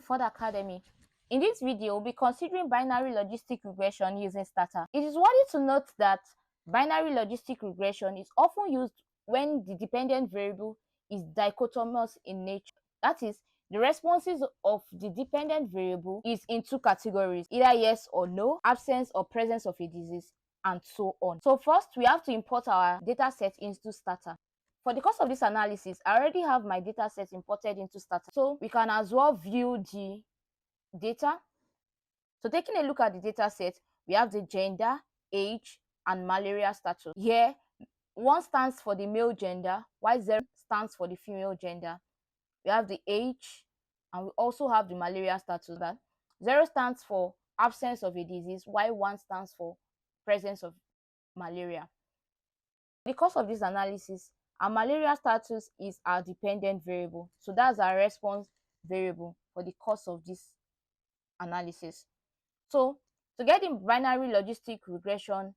Ford Academy. In this video, we'll be considering binary logistic regression using Stata. It is worthy to note that binary logistic regression is often used when the dependent variable is dichotomous in nature. That is, the responses of the dependent variable is in two categories, either yes or no, absence or presence of a disease, and so on. So first, we have to import our data set into Stata. For the course of this analysis, I already have my data set imported into Stata, so we can as well view the data. So taking a look at the data set, we have the gender, age, and malaria status. Here, 1 stands for the male gender, while 0 stands for the female gender. We have the age, and we also have the malaria status. That 0 stands for absence of a disease, while 1 stands for presence of malaria. Because of this analysis, our malaria status is our dependent variable. So that's our response variable for the course of this analysis. So to get the binary logistic regression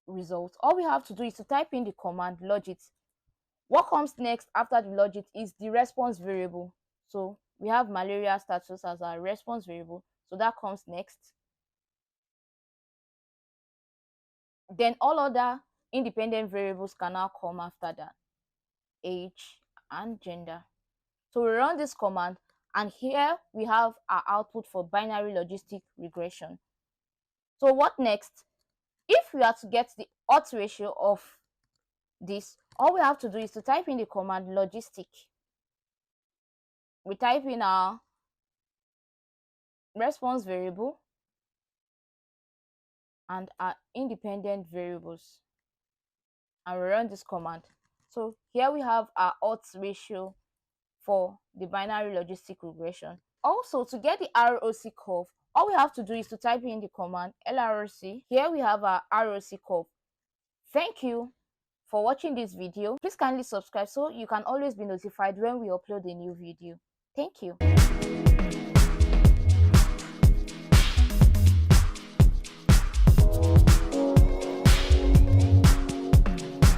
result, all we have to do is to type in the command logit. What comes next after the logit is the response variable. So we have malaria status as our response variable, so that comes next. Then all other independent variables can now come after that, age and gender. So we run this command, and here we have our output for binary logistic regression. So what next? If we are to get the odds ratio of this, all we have to do is to type in the command logistic. We type in our response variable and our independent variables, and we run this command. So here we have our odds ratio for the binary logistic regression. Also, to get the ROC curve, all we have to do is to type in the command LROC. Here we have our ROC curve. Thank you for watching this video. Please kindly subscribe so you can always be notified when we upload a new video. Thank you.